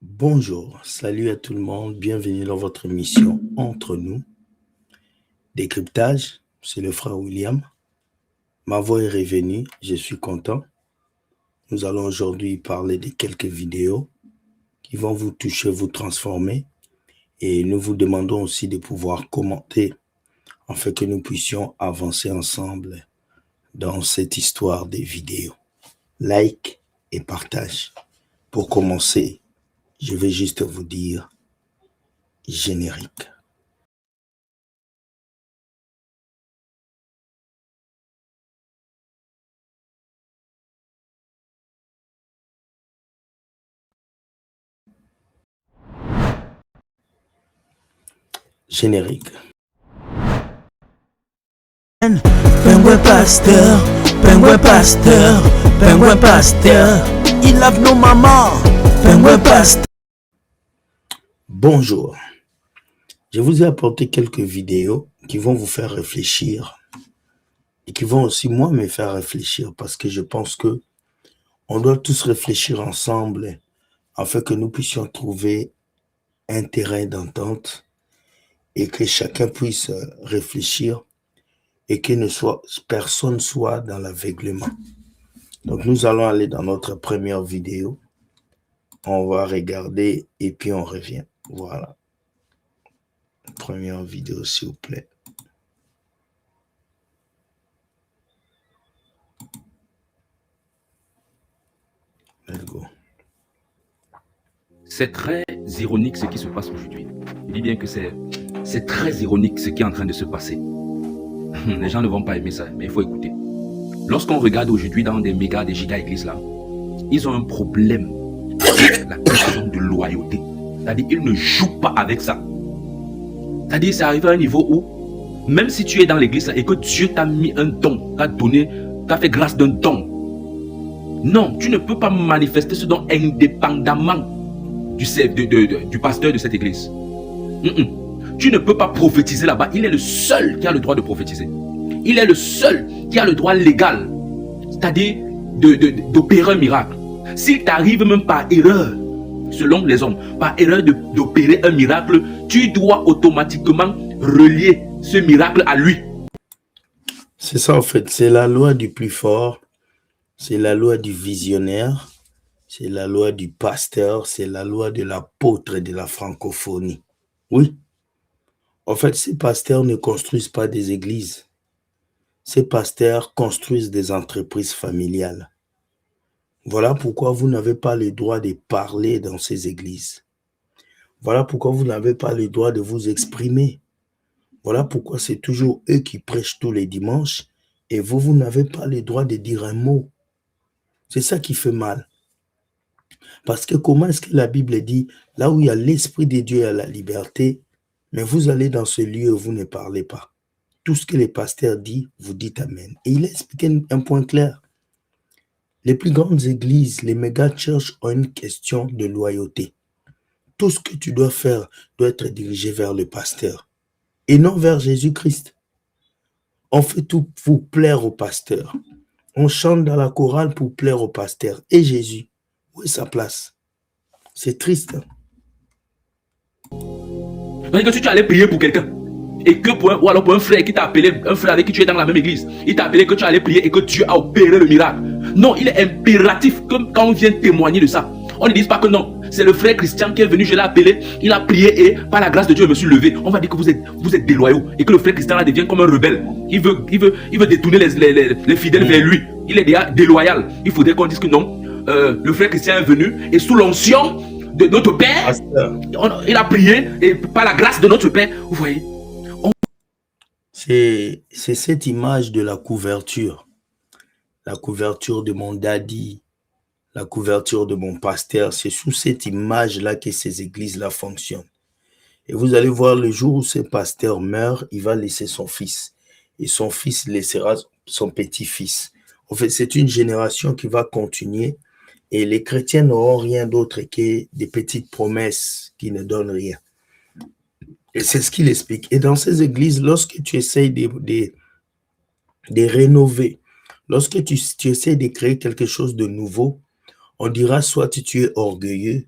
Bonjour, salut à tout le monde, bienvenue dans votre émission Entre nous. Décryptage, c'est le frère William. Ma voix est revenue, je suis content. Nous allons aujourd'hui parler de quelques vidéos qui vont vous toucher, vous transformer. Et nous vous demandons aussi de pouvoir commenter afin que nous puissions avancer ensemble dans cette histoire des vidéos. Like et partage. Pour commencer, je vais juste vous dire générique. Générique. Pengouin pasteur, pengouin pasteur, pengouin pasteur, il lave nos mamans, pengouin pasteur. Bonjour, je vous ai apporté quelques vidéos qui vont vous faire réfléchir et qui vont aussi moi me faire réfléchir parce que je pense que on doit tous réfléchir ensemble afin que nous puissions trouver un terrain d'entente et que chacun puisse réfléchir et que personne soit dans l'aveuglement. Donc nous allons aller dans notre première vidéo. On va regarder et puis on revient. Voilà. Première vidéo, s'il vous plaît. Let's go. C'est très ironique ce qui se passe aujourd'hui. Je dis bien que c'est très ironique ce qui est en train de se passer. Les gens ne vont pas aimer ça, mais il faut écouter. Lorsqu'on regarde aujourd'hui dans des méga, des giga églises là, ils ont un problème avec la question de loyauté. C'est-à-dire qu'ils ne jouent pas avec ça. C'est-à-dire c'est arrivé à un niveau où, même si tu es dans l'église et que Dieu t'a mis un don, t'a fait grâce d'un don, non, tu ne peux pas manifester ce don indépendamment du pasteur de cette église. Tu ne peux pas prophétiser là-bas. Il est le seul qui a le droit de prophétiser. Il est le seul qui a le droit légal, c'est-à-dire d'opérer un miracle. S'il t'arrive même par erreur, selon les hommes, par erreur d'opérer un miracle, tu dois automatiquement relier ce miracle à lui. C'est ça en fait, c'est la loi du plus fort, c'est la loi du visionnaire, c'est la loi du pasteur, c'est la loi de l'apôtre et de la francophonie. Oui. En fait, ces pasteurs ne construisent pas des églises. Ces pasteurs construisent des entreprises familiales. Voilà pourquoi vous n'avez pas le droit de parler dans ces églises. Voilà pourquoi vous n'avez pas le droit de vous exprimer. Voilà pourquoi c'est toujours eux qui prêchent tous les dimanches et vous n'avez pas le droit de dire un mot. C'est ça qui fait mal. Parce que comment est-ce que la Bible dit, là où il y a l'Esprit de Dieu et la liberté, mais vous allez dans ce lieu où vous ne parlez pas. Tout ce que les pasteurs disent, vous dites Amen. Et il a expliqué un point clair. Les plus grandes églises, les méga-churches ont une question de loyauté. Tout ce que tu dois faire doit être dirigé vers le pasteur et non vers Jésus-Christ. On fait tout pour plaire au pasteur. On chante dans la chorale pour plaire au pasteur. Et Jésus, où est sa place? C'est triste. Donc que tu allais prier pour quelqu'un et que ou alors pour un frère qui t'a appelé, un frère avec qui tu es dans la même église, il t'a appelé que tu allais prier et que Dieu a opéré le miracle. Non, il est impératif que quand on vient témoigner de ça, on ne dise pas que non, c'est le frère Christian qui est venu, je l'ai appelé, il a prié et par la grâce de Dieu je me suis levé. On va dire que vous êtes déloyaux et que le frère Christian là devient comme un rebelle. Il veut détourner les fidèles vers lui. Il est déjà déloyal. Il faudrait qu'on dise que non, le frère Christian est venu et sous l'onction de notre Père, il a prié et par la grâce de notre Père, vous voyez. C'est cette image de la couverture de mon daddy, la couverture de mon pasteur. C'est sous cette image-là que ces églises-là fonctionnent. Et vous allez voir le jour où ce pasteur meurt, il va laisser son fils. Et son fils laissera son petit-fils. En fait, c'est une génération qui va continuer. Et les chrétiens n'auront rien d'autre que des petites promesses qui ne donnent rien. Et c'est ce qu'il explique. Et dans ces églises, lorsque tu essayes de rénover, lorsque tu essaies de créer quelque chose de nouveau, on dira soit tu es orgueilleux,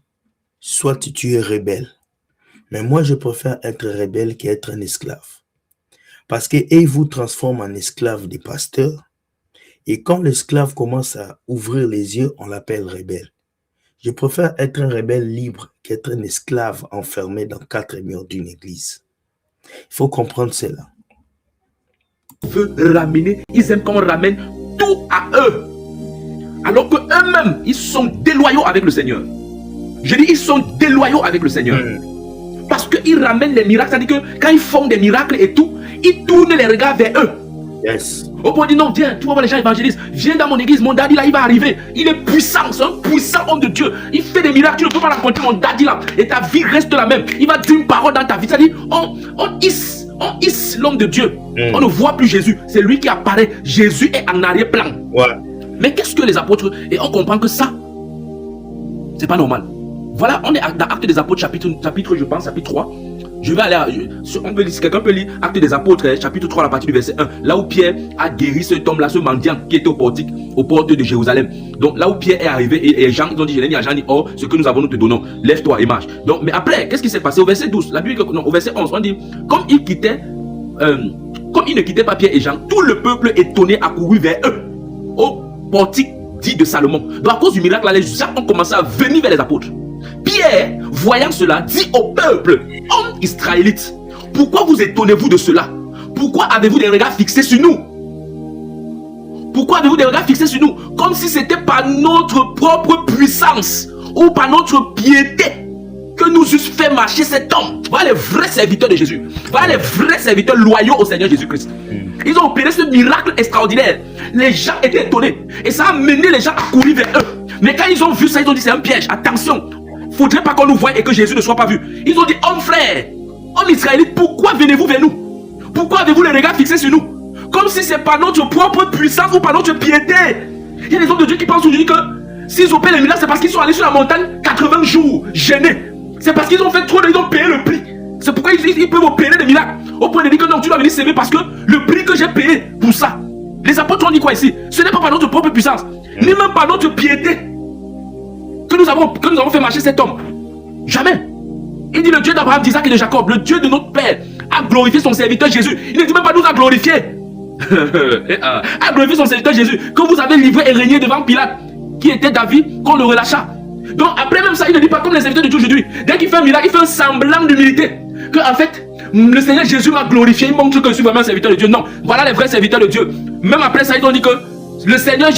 soit tu es rebelle. Mais moi, je préfère être rebelle qu'être un esclave. Parce qu'ils vous transforment en esclave des pasteurs. Et quand l'esclave commence à ouvrir les yeux, on l'appelle rebelle. Je préfère être un rebelle libre qu'être un esclave enfermé dans 4 murs d'une église. Il faut comprendre cela. Veut ramener, ils aiment qu'on ramène tout à eux. Alors qu'eux-mêmes, ils sont déloyaux avec le Seigneur. Je dis, ils sont déloyaux avec le Seigneur. Parce qu'ils ramènent les miracles. C'est-à-dire que quand ils font des miracles et tout, ils tournent les regards vers eux. Yes. Au point de dire non, viens, tu vas voir les gens évangélistes. Viens dans mon église, mon daddy là, il va arriver. Il est puissant, c'est un puissant homme de Dieu. Il fait des miracles, tu ne peux pas raconter mon daddy là. Et ta vie reste la même. Il va dire une parole dans ta vie. C'est-à-dire, on hisse l'homme de Dieu. On ne voit plus Jésus. C'est lui qui apparaît. Jésus est en arrière-plan. Ouais. Mais qu'est-ce que les apôtres... Et on comprend que ça, c'est pas normal. Voilà, on est dans Actes des Apôtres, chapitre, je pense, chapitre 3. Je vais aller, on peut lire, si quelqu'un peut lire Actes des Apôtres, chapitre 3, à partir du verset 1. Là où Pierre a guéri cet homme-là, ce mendiant qui était au portique, aux portes de Jérusalem. Donc là où Pierre est arrivé, et Jean, ils ont dit, Jean dit, oh, ce que nous avons, nous te donnons, lève-toi et marche. Donc, mais après, qu'est-ce qui s'est passé au verset 12, la Bible, non, au verset 11, on dit, comme ils ne quittaient pas Pierre et Jean, tout le peuple étonné accourut vers eux, au portique dit de Salomon. Donc à cause du miracle, les gens ont commencé à venir vers les apôtres. Pierre, voyant cela, dit au peuple, hommes israélites, pourquoi vous étonnez-vous de cela? Pourquoi avez-vous des regards fixés sur nous? Pourquoi avez-vous des regards fixés sur nous? Comme si c'était par notre propre puissance ou par notre piété que nous eussent fait marcher cet homme. Voilà les vrais serviteurs de Jésus. Voilà les vrais serviteurs loyaux au Seigneur Jésus-Christ. Ils ont opéré ce miracle extraordinaire. Les gens étaient étonnés. Et ça a mené les gens à courir vers eux. Mais quand ils ont vu ça, ils ont dit c'est un piège. Attention, faudrait pas qu'on nous voie et que Jésus ne soit pas vu. Ils ont dit, hommes frères, hommes israélites, pourquoi venez-vous vers nous? Pourquoi avez-vous les regards fixés sur nous? Comme si c'est par notre propre puissance ou par notre piété. Il y a des hommes de Dieu qui pensent aujourd'hui que s'ils opèrent les miracles, c'est parce qu'ils sont allés sur la montagne 80 jours, gênés. C'est parce qu'ils ont fait trop, ils ont payé le prix. C'est pourquoi ils peuvent opérer des miracles. Au point de dire que non, tu dois venir s'aimer parce que le prix que j'ai payé pour ça. Les apôtres ont dit quoi ici? Ce n'est pas par notre propre puissance, ni même par notre piété que nous avons fait marcher cet homme. Jamais. Il dit le Dieu d'Abraham, d'Isaac et de Jacob, le Dieu de notre Père, a glorifié son serviteur Jésus. Il ne dit même pas nous a glorifié. A glorifié son serviteur Jésus, que vous avez livré et régné devant Pilate, qui était David, qu'on le relâcha. Donc après même ça, il ne dit pas comme les serviteurs de Dieu aujourd'hui. Dès qu'il fait un miracle, il fait un semblant d'humilité. Que en fait, le Seigneur Jésus m'a glorifié, il montre que je suis vraiment un serviteur de Dieu. Non, voilà les vrais serviteurs de Dieu. Même après ça, ils ont dit que le Seigneur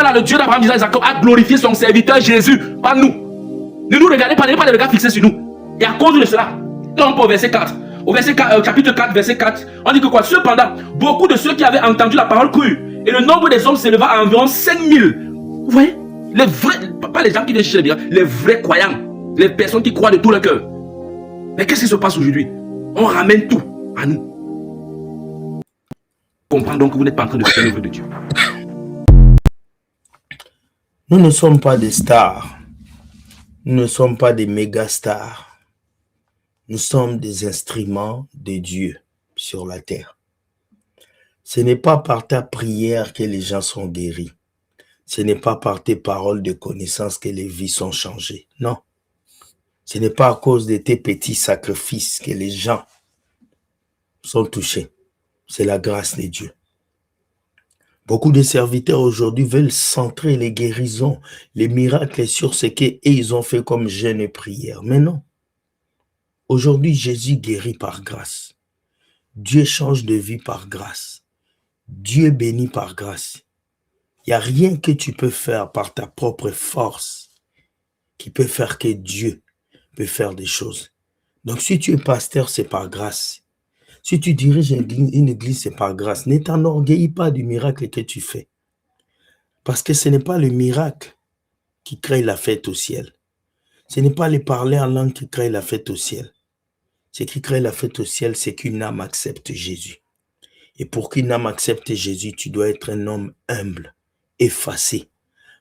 là, le Dieu d'Abraham, d'Isaac et de Jacob, a glorifié son serviteur Jésus, pas nous. Ne nous regardez pas, n'ayez pas les regards fixés sur nous. Et à cause de cela, donc au verset 4, chapitre 4, verset 4, on dit que quoi? Cependant, beaucoup de ceux qui avaient entendu la parole crurent, et le nombre des hommes s'éleva à environ 5000. Vous voyez? Les vrais, pas les gens qui viennent chercher les miracles, les vrais croyants, les personnes qui croient de tout leur cœur. Mais qu'est-ce qui se passe aujourd'hui? On ramène tout à nous. Comprends donc que vous n'êtes pas en train de faire l'œuvre de Dieu. Nous ne sommes pas des stars. Nous ne sommes pas des méga stars. Nous sommes des instruments de Dieu sur la terre. Ce n'est pas par ta prière que les gens sont guéris. Ce n'est pas par tes paroles de connaissance que les vies sont changées. Non. Ce n'est pas à cause de tes petits sacrifices que les gens sont touchés. C'est la grâce de Dieu. Beaucoup de serviteurs aujourd'hui veulent centrer les guérisons, les miracles sur ce qu'ils ont fait comme jeûne et prière. Mais non. Aujourd'hui, Jésus guérit par grâce. Dieu change de vie par grâce. Dieu bénit par grâce. Il n'y a rien que tu peux faire par ta propre force qui peut faire que Dieu peut faire des choses. Donc, si tu es pasteur, c'est par grâce. Si tu diriges une église, c'est par grâce. Ne t'enorgueillis pas du miracle que tu fais. Parce que ce n'est pas le miracle qui crée la fête au ciel. Ce n'est pas les parler en langue qui crée la fête au ciel. Ce qui crée la fête au ciel, c'est qu'une âme accepte Jésus. Et pour qu'une âme accepte Jésus, tu dois être un homme humble, effacé,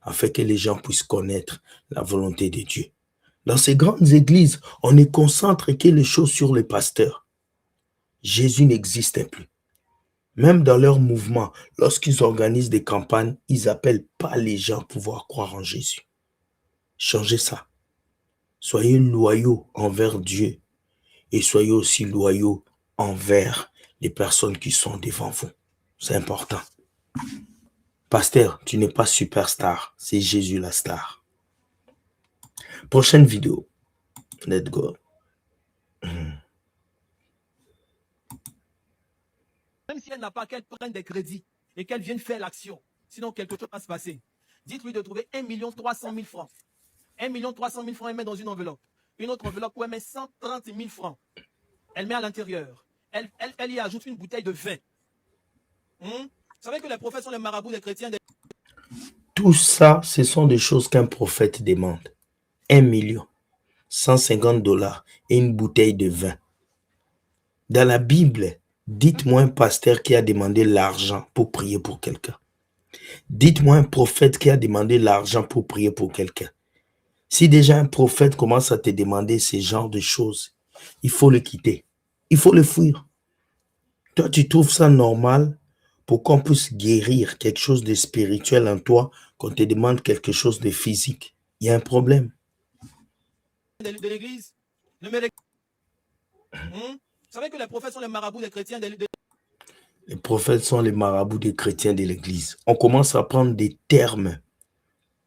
afin que les gens puissent connaître la volonté de Dieu. Dans ces grandes églises, on ne concentre que les choses sur les pasteurs. Jésus n'existe plus. Même dans leur mouvement, lorsqu'ils organisent des campagnes, ils n'appellent pas les gens à pouvoir croire en Jésus. Changez ça. Soyez loyaux envers Dieu et soyez aussi loyaux envers les personnes qui sont devant vous. C'est important. Pasteur, tu n'es pas superstar, c'est Jésus la star. Prochaine vidéo. Let's go. Même si elle n'a pas, qu'elle prenne des crédits et qu'elle vienne faire l'action. Sinon, quelque chose va se passer. Dites-lui de trouver 1 300 000 francs. 1 300 000 francs, elle met dans une enveloppe. Une autre enveloppe où elle met 130 000 francs. Elle met à l'intérieur. Elle y ajoute une bouteille de vin. Vous savez que les prophètes sont les marabouts des chrétiens. Tout ça, ce sont des choses qu'un prophète demande. 1 million, 150 $ et une bouteille de vin. Dans la Bible, dites-moi un pasteur qui a demandé l'argent pour prier pour quelqu'un. Dites-moi un prophète qui a demandé l'argent pour prier pour quelqu'un. Si déjà un prophète commence à te demander ce genre de choses, il faut le quitter. Il faut le fuir. Toi, tu trouves ça normal pour qu'on puisse guérir quelque chose de spirituel en toi, qu'on te demande quelque chose de physique. Il y a un problème. De l'église. Vous savez que les prophètes sont les marabouts des chrétiens. Les prophètes sont les marabouts des chrétiens de l'église. On commence à prendre des termes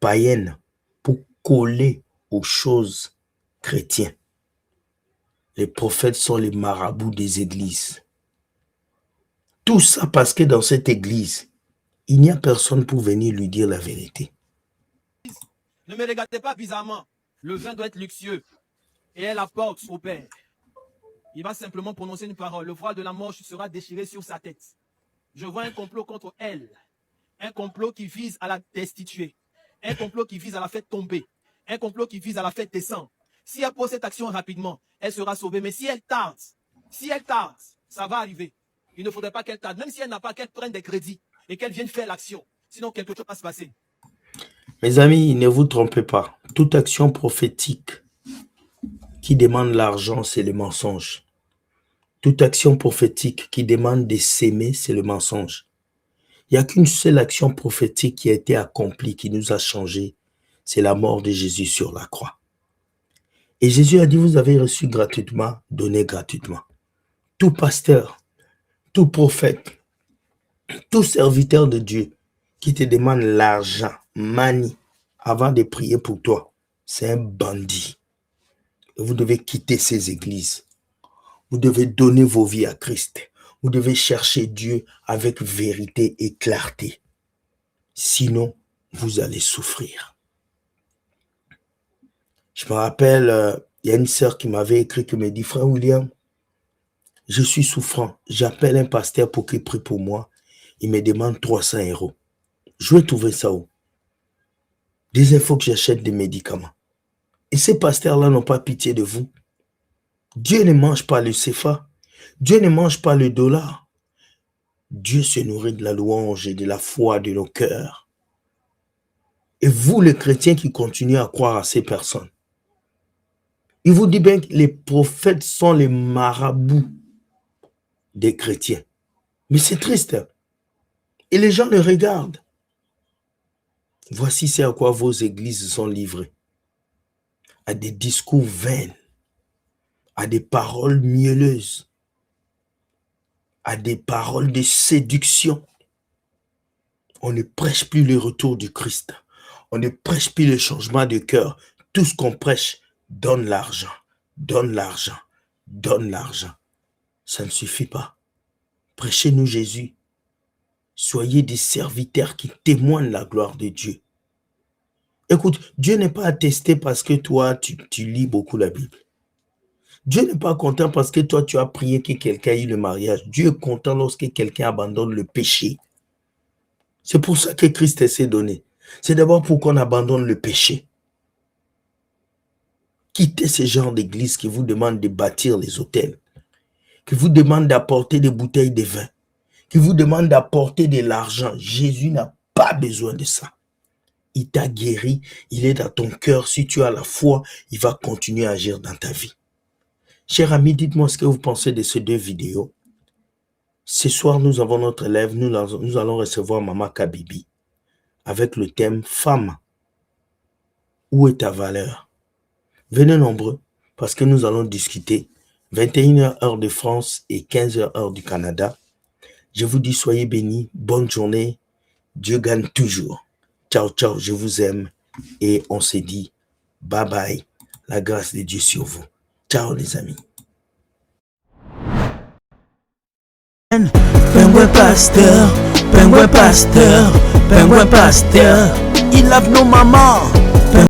païennes pour coller aux choses chrétiennes. Les prophètes sont les marabouts des églises. Tout ça parce que dans cette église, il n'y a personne pour venir lui dire la vérité. Ne me regardez pas bizarrement. Le vin doit être luxueux. Et elle apporte au Père. Il va simplement prononcer une parole. Le voile de la mort sera déchiré sur sa tête. Je vois un complot contre elle. Un complot qui vise à la destituer. Un complot qui vise à la faire tomber. Un complot qui vise à la faire descendre. Si elle pose cette action rapidement, elle sera sauvée. Mais si elle tarde, ça va arriver. Il ne faudrait pas qu'elle tarde. Même si elle n'a pas, qu'elle prenne des crédits et qu'elle vienne faire l'action. Sinon, quelque chose va se passer. Mes amis, ne vous trompez pas. Toute action prophétique qui demande l'argent, c'est le mensonge. Toute action prophétique qui demande de s'aimer, c'est le mensonge. Il n'y a qu'une seule action prophétique qui a été accomplie, qui nous a changé. C'est la mort de Jésus sur la croix. Et Jésus a dit, vous avez reçu gratuitement, donnez gratuitement. Tout pasteur, tout prophète, tout serviteur de Dieu qui te demande l'argent, manie, avant de prier pour toi, c'est un bandit. Et vous devez quitter ces églises. Vous devez donner vos vies à Christ. Vous devez chercher Dieu avec vérité et clarté. Sinon, vous allez souffrir. Je me rappelle, il y a une sœur qui m'avait écrit, qui me dit, frère William, je suis souffrant. J'appelle un pasteur pour qu'il prie pour moi. Il me demande 300 €. Je vais trouver ça où? Des infos que j'achète des médicaments. Et ces pasteurs-là n'ont pas pitié de vous. Dieu ne mange pas le CFA. Dieu ne mange pas le dollar. Dieu se nourrit de la louange et de la foi de nos cœurs. Et vous, les chrétiens qui continuez à croire à ces personnes, il vous dit bien que les prophètes sont les marabouts des chrétiens. Mais c'est triste. Et les gens le regardent. Voici c'est à quoi vos églises sont livrées. À des discours vains, à des paroles mielleuses, à des paroles de séduction. On ne prêche plus le retour du Christ. On ne prêche plus le changement de cœur. Tout ce qu'on prêche, donne l'argent, donne l'argent, donne l'argent. Ça ne suffit pas. Prêchez-nous Jésus. Soyez des serviteurs qui témoignent la gloire de Dieu. Écoute, Dieu n'est pas attesté parce que toi, tu lis beaucoup la Bible. Dieu n'est pas content parce que toi, tu as prié que quelqu'un ait eu le mariage. Dieu est content lorsque quelqu'un abandonne le péché. C'est pour ça que Christ s'est donné. C'est d'abord pour qu'on abandonne le péché. Quittez ce genre d'église qui vous demande de bâtir les hôtels, qui vous demande d'apporter des bouteilles de vin, qui vous demande d'apporter de l'argent. Jésus n'a pas besoin de ça. Il t'a guéri, il est dans ton cœur. Si tu as la foi, il va continuer à agir dans ta vie. Chers amis, dites-moi ce que vous pensez de ces deux vidéos. Ce soir, nous avons notre élève, nous allons recevoir Maman Kabibi avec le thème « Femme, où est ta valeur ?» Venez nombreux parce que nous allons discuter 21h heure de France et 15h heure du Canada. Je vous dis soyez bénis, bonne journée, Dieu gagne toujours. Ciao, ciao, je vous aime et on se dit bye bye, la grâce de Dieu sur vous. Ciao les amis. Pengouin pasteur, pengouin pasteur, pengouin pasteur. Il lave nos mamans.